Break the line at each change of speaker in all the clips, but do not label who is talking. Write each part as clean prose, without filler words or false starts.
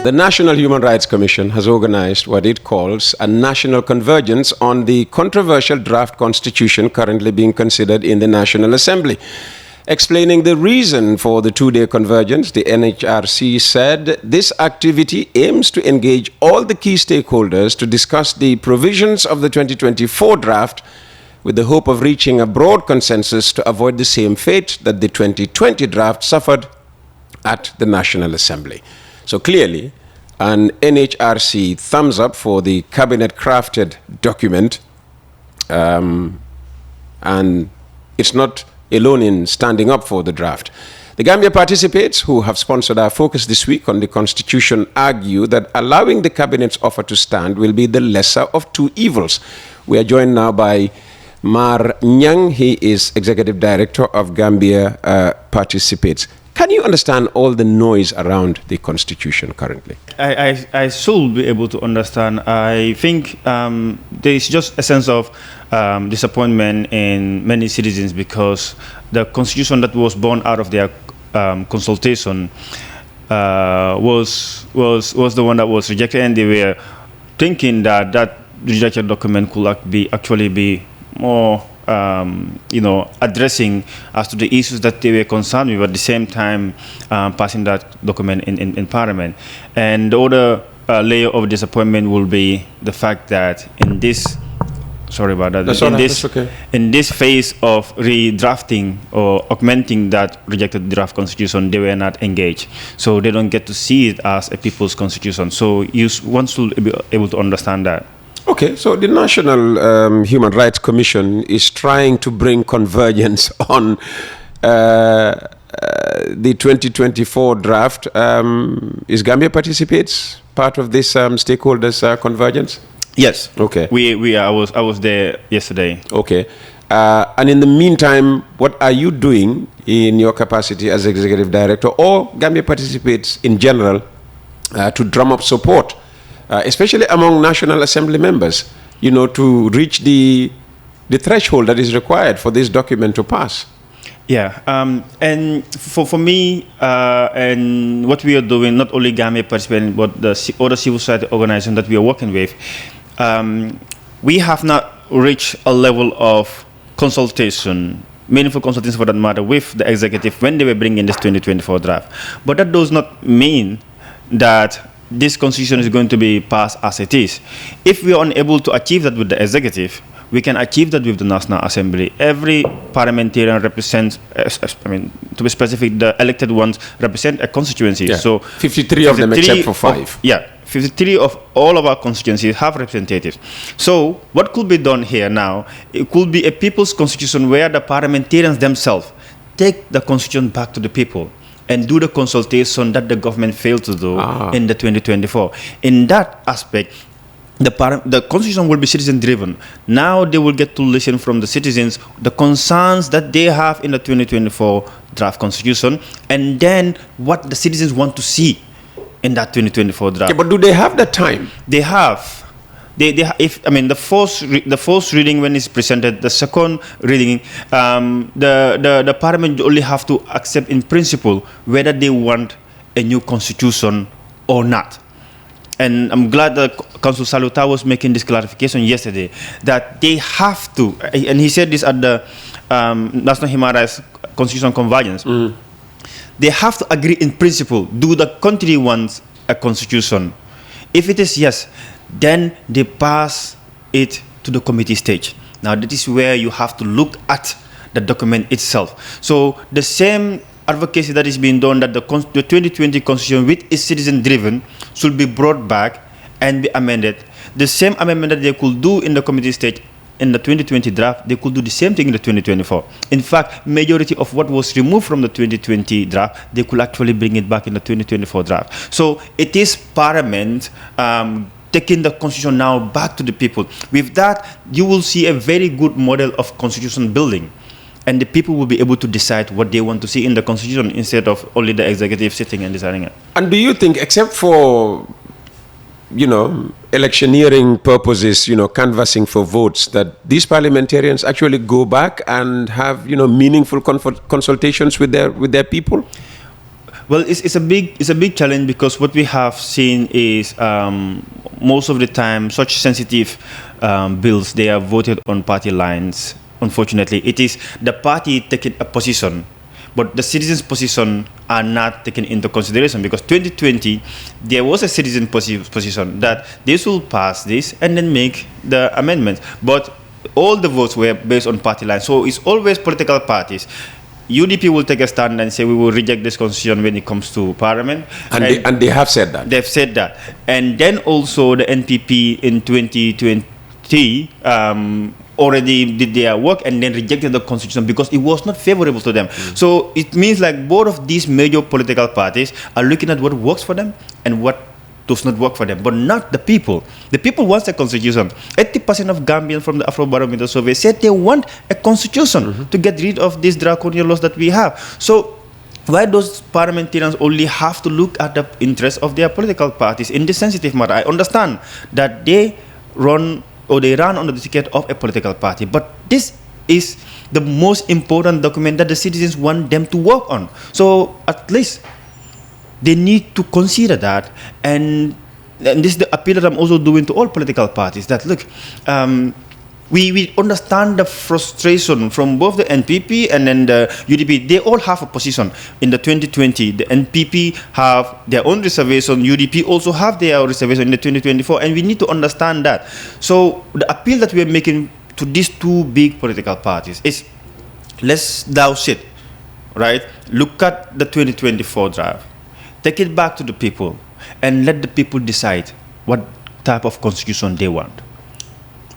The National Human Rights Commission has organized what it calls a national convergence on the controversial draft constitution currently being considered in the National Assembly. Explaining the reason for the two-day convergence, the NHRC said this activity aims to engage all the key stakeholders to discuss the provisions of the 2024 draft with the hope of reaching a broad consensus to avoid the same fate that the 2020 draft suffered at the National Assembly. So clearly, an NHRC thumbs up for the cabinet-crafted document, and it's not alone in standing up for the draft. The Gambia Participates, who have sponsored our focus this week on the Constitution, argue that allowing the Cabinet's offer to stand will be the lesser of two evils. We are joined now by Marr Nyang. He is Executive Director of Gambia Participates. Can you understand all the noise around the Constitution currently?
I should be able to understand. I think there is just a sense of disappointment in many citizens because the Constitution that was born out of their consultation was the one that was rejected, and they were thinking that that rejected document could actually be more addressing as to the issues that they were concerned with, at the same time passing that document in Parliament. And the other layer of disappointment will be the fact that in this, in this phase of redrafting or augmenting that rejected draft constitution, they were not engaged. So they don't get to see it as a people's constitution. So one should be able to understand that.
Okay, so the National Human Rights Commission is trying to bring convergence on the 2024 draft. Is Gambia Participates part of this stakeholders convergence?
Yes.
Okay.
I was there yesterday.
Okay. And in the meantime, what are you doing in your capacity as Executive Director or Gambia Participates in general to drum up support? Especially among National Assembly members, to reach the threshold that is required for this document to pass.
Yeah, and for me, and what we are doing, not only Gambia Participating, but the other civil society organizations that we are working with, we have not reached a level of consultation, meaningful consultation for that matter, with the executive when they were bringing this 2024 draft. But that does not mean that this constitution is going to be passed as it is. If we are unable to achieve that with the executive, we can achieve that with the National Assembly. Every parliamentarian represents, to be specific, the elected ones represent a constituency.
Yeah.
So
53 of them except for 5.
53 of all of our constituencies have representatives. So what could be done here now? It could be a people's constitution where the parliamentarians themselves take the constitution back to the people and do the consultation that the government failed to do in the 2024. In that aspect, the constitution will be citizen-driven. Now they will get to listen from the citizens the concerns that they have in the 2024 draft constitution, and then what the citizens want to see in that 2024 draft.
Okay, but do they have the time?
They have. The first reading when it's presented, the second reading, the parliament only have to accept in principle whether they want a new constitution or not. And I'm glad that Council Saluta was making this clarification yesterday, that they have to, and he said this at the National Human Rights Constitution Convergence, they have to agree in principle, do the country want a constitution? If it is yes, then they pass it to the committee stage. Now that is where you have to look at the document itself. So the same advocacy that is being done, that the 2020 constitution, which is citizen-driven, should be brought back and be amended. The same amendment that they could do in the committee stage in the 2020 draft, they could do the same thing in the 2024. In fact, majority of what was removed from the 2020 draft, they could actually bring it back in the 2024 draft. So it is Parliament taking the constitution now back to the people. With that, you will see a very good model of constitution building. And the people will be able to decide what they want to see in the constitution instead of only the executive sitting and deciding it.
And do you think, except for, electioneering purposes, canvassing for votes, that these parliamentarians actually go back and have, meaningful consultations with their people?
Well, it's a big challenge because what we have seen is most of the time such sensitive bills, they are voted on party lines. Unfortunately, it is the party taking a position, but the citizens' position are not taken into consideration, because 2020 there was a citizen position that this will pass this and then make the amendments, but all the votes were based on party lines. So it's always political parties. UDP will take a stand and say we will reject this constitution when it comes to parliament.
And they have said that.
They've said that. And then also the NPP in 2020 already did their work and then rejected the constitution because it was not favorable to them. So it means like both of these major political parties are looking at what works for them and what does not work for them, but not the people. The people want a constitution. 80% of Gambians from the Afrobarometer survey said they want a constitution to get rid of these draconian laws that we have. So why those parliamentarians only have to look at the interests of their political parties in this sensitive matter? I understand that they run under the ticket of a political party, but this is the most important document that the citizens want them to work on. So at least they need to consider that, and this is the appeal that I'm also doing to all political parties, that look, we understand the frustration from both the NPP and then the UDP. They all have a position. In the 2020, the NPP have their own reservation, UDP also have their reservation in the 2024, and we need to understand that. So the appeal that we are making to these two big political parties is, let's now sit, right? Look at the 2024 draft. Take it back to the people and let the people decide what type of constitution they want.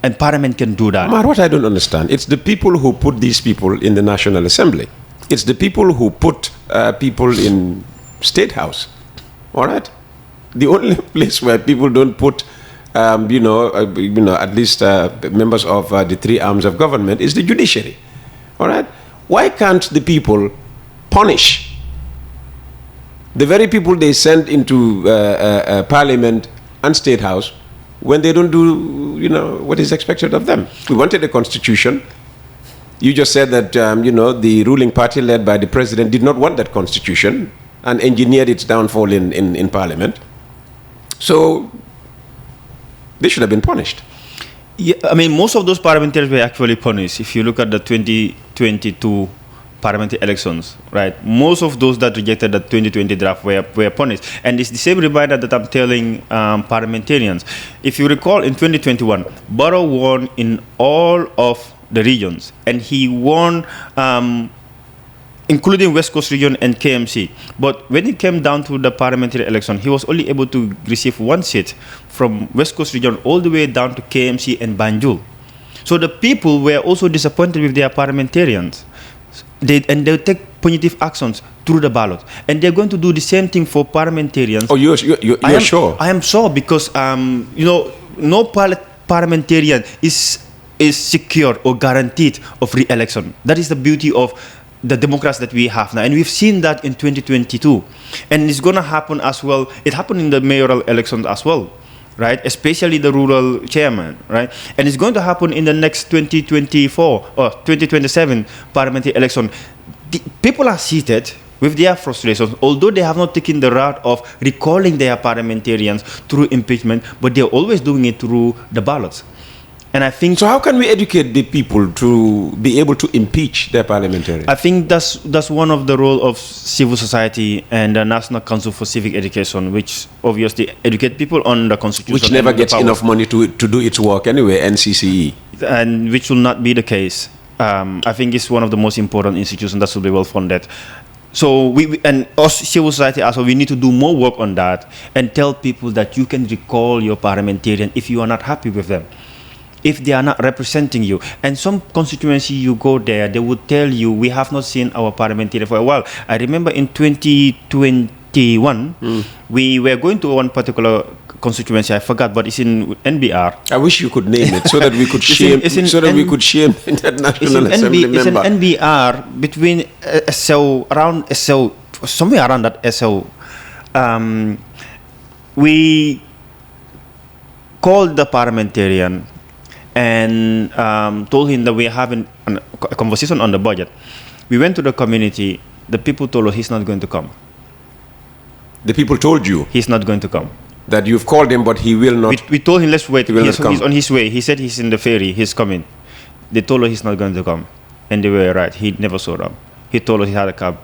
And Parliament can do that.
Marr, what I don't understand, it's the people who put these people in the National Assembly. It's the people who put people in State House. All right? The only place where people don't put, at least members of the three arms of government is the judiciary. All right? Why can't the people punish the very people they send into Parliament and State House when they don't do, what is expected of them? We wanted a constitution. You just said that, the ruling party led by the president did not want that constitution and engineered its downfall in Parliament. So they should have been punished.
Yeah, I mean, most of those parliamentarians were actually punished. If you look at the 2022 parliamentary elections, right? Most of those that rejected the 2020 draft were punished. And it's the same reminder that I'm telling parliamentarians. If you recall, in 2021, Barrow won in all of the regions, and he won including West Coast region and KMC. But when it came down to the parliamentary election, he was only able to receive one seat from West Coast region all the way down to KMC and Banjul. So the people were also disappointed with their parliamentarians. They'll take punitive actions through the ballot, and they're going to do the same thing for parliamentarians.
Oh, you're sure?
I am sure, because no parliamentarian is secured or guaranteed of re-election. That is the beauty of the democracy that we have now, and we've seen that in 2022, and it's going to happen as well. It happened in the mayoral elections as well, right? Especially the rural chairman, right? And it's going to happen in the next 2024 or 2027 parliamentary election. The people are seated with their frustrations, although they have not taken the route of recalling their parliamentarians through impeachment, but they're always doing it through the ballots. And I think...
So how can we educate the people to be able to impeach their parliamentarians?
I think that's one of the role of civil society and the National Council for Civic Education, which obviously educate people on the Constitution.
Which never gets enough money to do its work anyway, NCCE.
And which will not be the case. I think it's one of the most important institutions that should be well funded. So we and us civil society as well, we need to do more work on that and tell people that you can recall your parliamentarian if you are not happy with them, if they are not representing you. And some constituency, you go there, they would tell you, we have not seen our parliamentarian for a while. I remember in 2021, we were going to one particular constituency, I forgot, but it's in NBR.
I wish you could name it so that we could shame we could shame that National Assembly member.
It's an NBR between SL, around SL, somewhere around that SL. We called the parliamentarian and told him that we are having a conversation on the budget. We went to the community. The people told us he's not going to come.
The people told you
he's not going to come.
that you've called him, but he will not.
We told him, let's wait.
He will not come.
He's on his way. He said he's in the ferry. He's coming. They told us he's not going to come. And they were right. He never showed up. He told us he had a cab.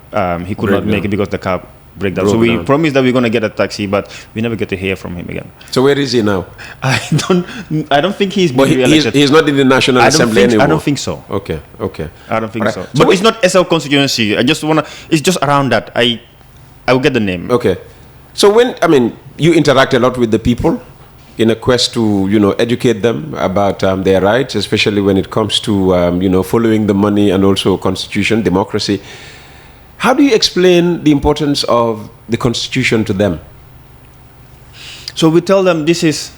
He could not make it because the cab break down. So we promised that we're going to get a taxi, but we never get to hear from him again.
So where is he now?
I don't think he's been
re-elected. He's not in the National Assembly anymore.
I don't think so.
Okay.
I don't think so. But it's not SL constituency. It's just around that. I will get the name.
Okay. So you interact a lot with the people in a quest to, educate them about their rights, especially when it comes to, following the money and also constitution, democracy. How do you explain the importance of the constitution to them?
So we tell them this is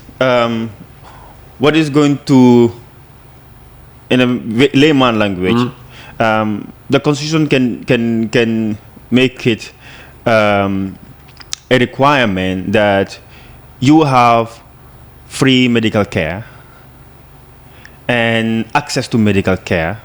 what is going to, in a layman language, the constitution can make it a requirement that you have free medical care and access to medical care.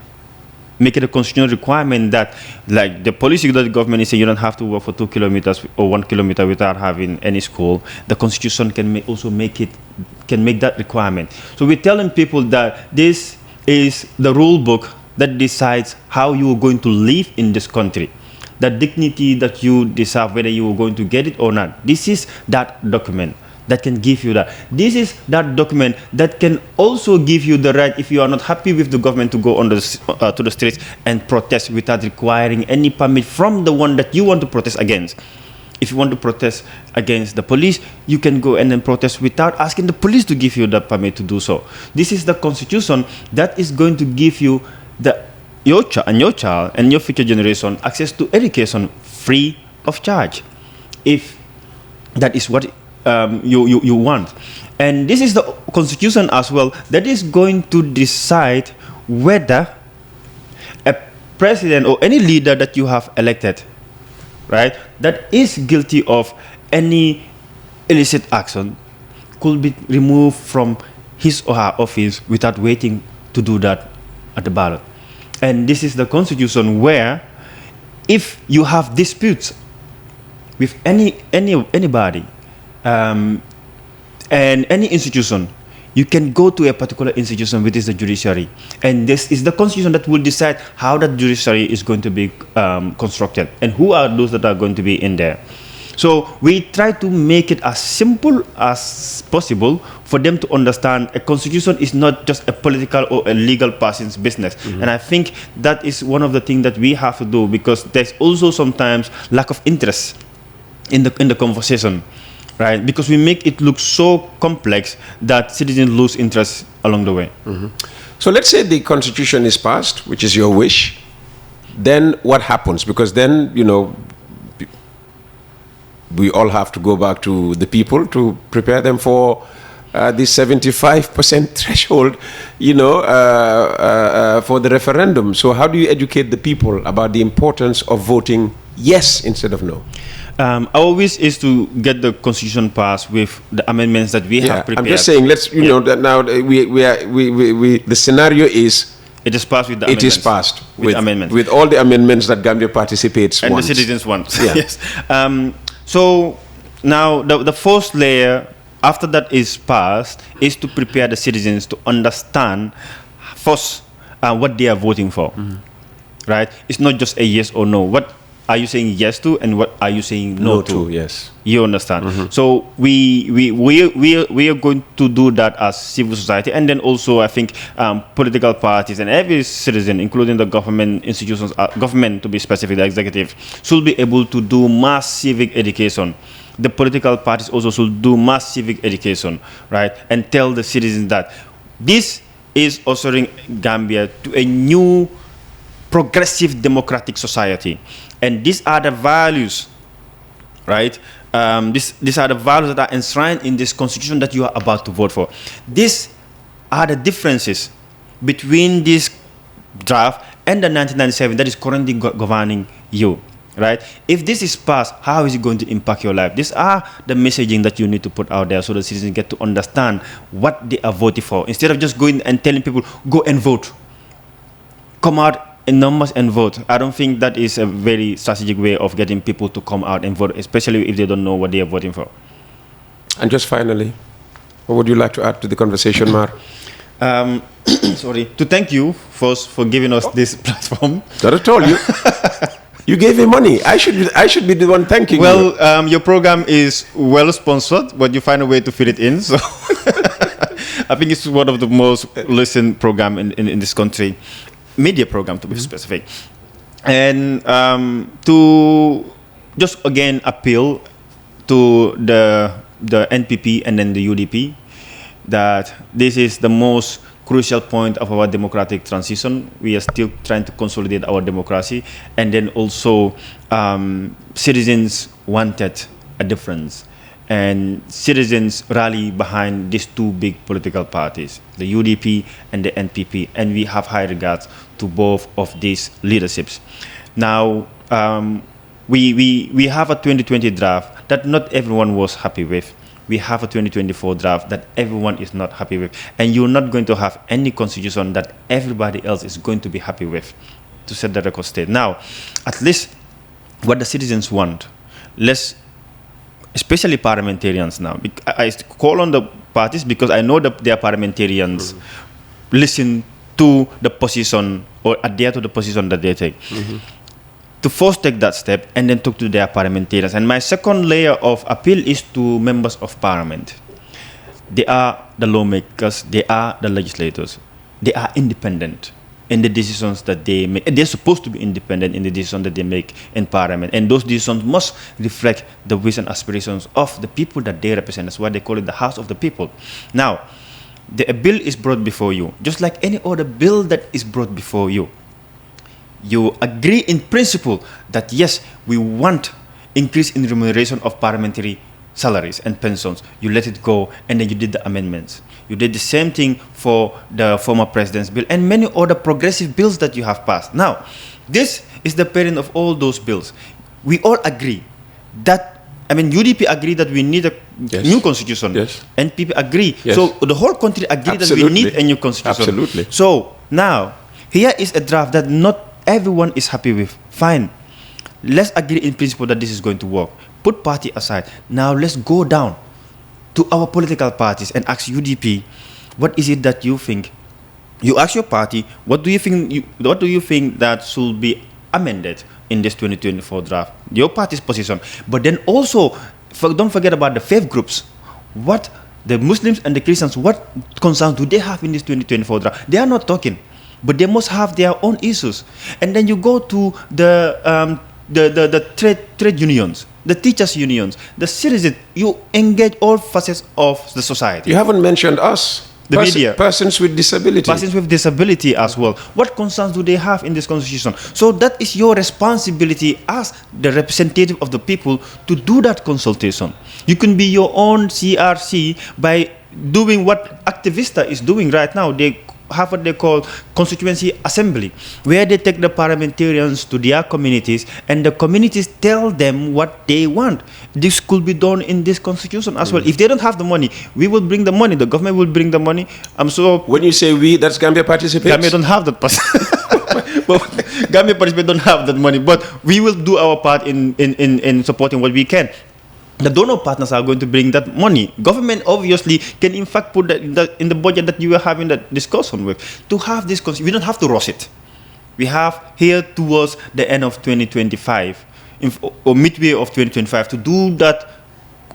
Make it a constitutional requirement that, like the policy that the government is saying, you don't have to walk for 2 kilometers or 1 kilometer without having any school. The constitution can also make that requirement. So we're telling people that this is the rule book that decides how you are going to live in this country. The dignity that you deserve, whether you are going to get it or not. This is that document that can give you that. This is that document that can also give you the right, if you are not happy with the government, to go on to the streets and protest without requiring any permit from the one that you want to protest against. If you want to protest against the police, you can go and then protest without asking the police to give you the permit to do so. This is the constitution that is going to give you your child and your future generation access to education free of charge, if that is what you want. And this is the constitution as well that is going to decide whether a president or any leader that you have elected, right, that is guilty of any illicit action could be removed from his or her office without waiting to do that at the ballot. And this is the constitution where if you have disputes with anybody and any institution, you can go to a particular institution, which is the judiciary. And this is the constitution that will decide how that judiciary is going to be constructed and who are those that are going to be in there. So we try to make it as simple as possible for them to understand a constitution is not just a political or a legal person's business. And I think that is one of the things that we have to do, because there's also sometimes lack of interest in the conversation. Right, because we make it look so complex that citizens lose interest along the way.
So let's say the constitution is passed, which is your wish. Then what happens? Because then, we all have to go back to the people to prepare them for the 75% threshold, for the referendum. So how do you educate the people about the importance of voting yes instead of no?
Our wish is to get the constitution passed with the amendments that we have prepared.
I'm just saying, let's know that now the scenario is
it is passed with the
amendments. It is passed with amendments, with all the amendments that Gambia participates
and
wants.
The citizens want.
Yeah.
Yes. So now the first layer after that is passed is to prepare the citizens to understand first what they are voting for. Right? It's not just a yes or no. What are you saying yes to, and what are you saying no to?
Yes,
you understand. So we are going to do that as civil society, and then also I think political parties and every citizen, including the government institutions, government to be specific, the executive, should be able to do mass civic education. The political parties also should do mass civic education, right, and tell the citizens that this is ushering Gambia to a new progressive democratic society. And these are the values, right? These are the values that are enshrined in this constitution that you are about to vote for. These are the differences between this draft and the 1997 that is currently governing you, right? If this is passed, how is it going to impact your life? These are the messaging that you need to put out there so the citizens get to understand what they are voting for. Instead of just going and telling people, go and vote. Come out numbers and vote. I don't think that is a very strategic way of getting people to come out and vote, especially if they don't know what they are voting for.
And just finally, what would you like to add to the conversation, Marr?
Sorry, to thank you first for giving us this platform.
Not at all. You gave me money. I should be the one thanking you.
Well, your program is well sponsored, but you find a way to fit it in. So I think it's one of the most listened program in this country, media program to be specific. And to just again appeal to the NPP and then the UDP that this is the most crucial point of our democratic transition. We are still trying to consolidate our democracy, and then also citizens wanted a difference, and citizens rally behind these two big political parties, the UDP and the NPP, and we have high regards to both of these leaderships. Now, we have a 2020 draft that not everyone was happy with. We have a 2024 draft that everyone is not happy with. And you're not going to have any constitution that everybody else is going to be happy with, to set the record straight. Now, at least what the citizens want, especially parliamentarians now. I call on the parties because I know that their parliamentarians listen to the position or adhere to the position that they take. To first take that step and then talk to their parliamentarians. And my second layer of appeal is to members of parliament. They are the lawmakers, they are the legislators. They are independent in the decisions that they make. They're supposed to be independent in the decisions that they make in parliament. And those decisions must reflect the wishes and aspirations of the people that they represent. That's why they call it the House of the People. Now, the bill is brought before you, just like any other bill that is brought before you. You agree in principle that yes, we want increase in remuneration of parliamentary salaries and pensions. You let it go, and then you did the amendments. You did the same thing for the former president's bill and many other progressive bills that you have passed. Now, this is the parent of all those bills. We all agree that, UDP agree that we need a new constitution.
Yes.
And people agree.
Yes.
So the whole country agree that we need a new constitution.
Absolutely.
So now, here is a draft that not everyone is happy with. Fine. Let's agree in principle that this is going to work. Put party aside. Now let's go down to our political parties and ask UDP, what is it that you think? You ask your party, what do you think that should be amended in this 2024 draft? Your party's position. But then also, don't forget about the faith groups. What the Muslims and the Christians, what concerns do they have in this 2024 draft? They are not talking. But they must have their own issues. And then you go to the trade unions, the teachers' unions, the citizens. You engage all facets of the society.
You haven't mentioned us.
The media.
Persons with disability.
Persons with disability as well. What concerns do they have in this constitution? So that is your responsibility as the representative of the people to do that consultation. You can be your own CRC by doing what Activista is doing right now. They have what they call constituency assembly, where they take the parliamentarians to their communities and the communities tell them what they want. This could be done in this constitution as well. If they don't have the money, we will bring the money. The government will bring the money.
When you say we, that's Gambia participates?
Gambia don't have that. Gambia participate don't have that money, but we will do our part in supporting what we can. The donor partners are going to bring that money. Government obviously can in fact put that in the budget that you were having that discussion with. To have this, we don't have to rush it. We have here towards the end of 2025 or midway of 2025 to do that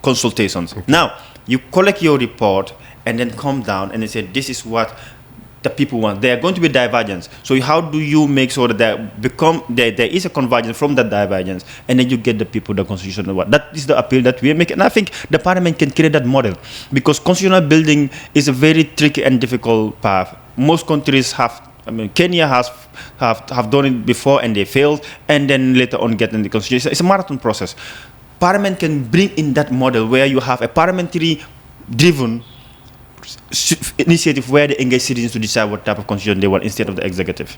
consultations. Okay. Now, you collect your report and then come down and say, this is what the people want. There are going to be divergence. So how do you make sure that there is a convergence from that divergence, and then you get the people the constitution? That is the appeal that we are making. And I think the parliament can create that model, because constitutional building is a very tricky and difficult path. Most countries have. Kenya have done it before and they failed, and then later on get in the constitution. It's a marathon process. Parliament can bring in that model where you have a parliamentary-driven initiative where they engage citizens to decide what type of constitution they want instead of the executive.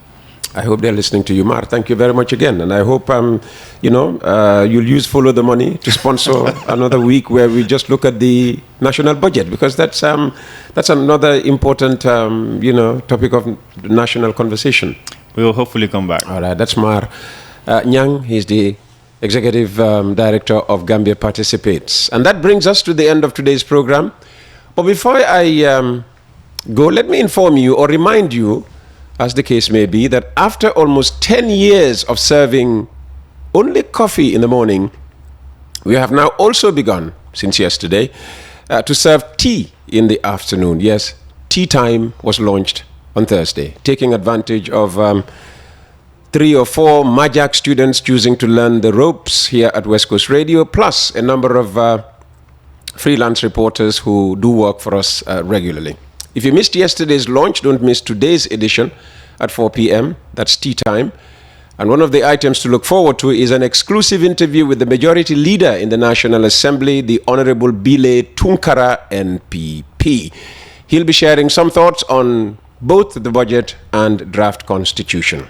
I hope they're listening to you, Marr. Thank you very much again. And I hope, you'll use Follow the Money to sponsor another week where we just look at the national budget, because that's another important, topic of national conversation.
We will hopefully come back.
All right, that's Marr Nyang. He's the Executive Director of Gambia Participates. And that brings us to the end of today's program. But before I go, let me inform you or remind you, as the case may be, that after almost 10 years of serving only coffee in the morning, we have now also begun, since yesterday, to serve tea in the afternoon. Yes, tea time was launched on Thursday, taking advantage of 3 or 4 Majak students choosing to learn the ropes here at West Coast Radio, plus a number of freelance reporters who do work for us regularly. If you missed yesterday's launch, don't miss today's edition at 4 p.m. That's tea time. And one of the items to look forward to is an exclusive interview with the majority leader in the National Assembly, the Honorable Bile Tunkara NPP. He'll be sharing some thoughts on both the budget and draft constitution.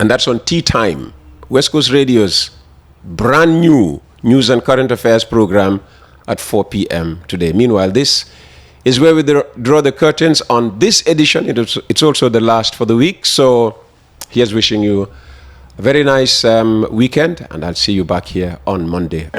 And that's on Tea Time, West Coast Radio's brand new news and current affairs program at 4 p.m. today. Meanwhile, this is where we draw the curtains on this edition. It's also the last for the week. So here's wishing you a very nice weekend, and I'll see you back here on Monday.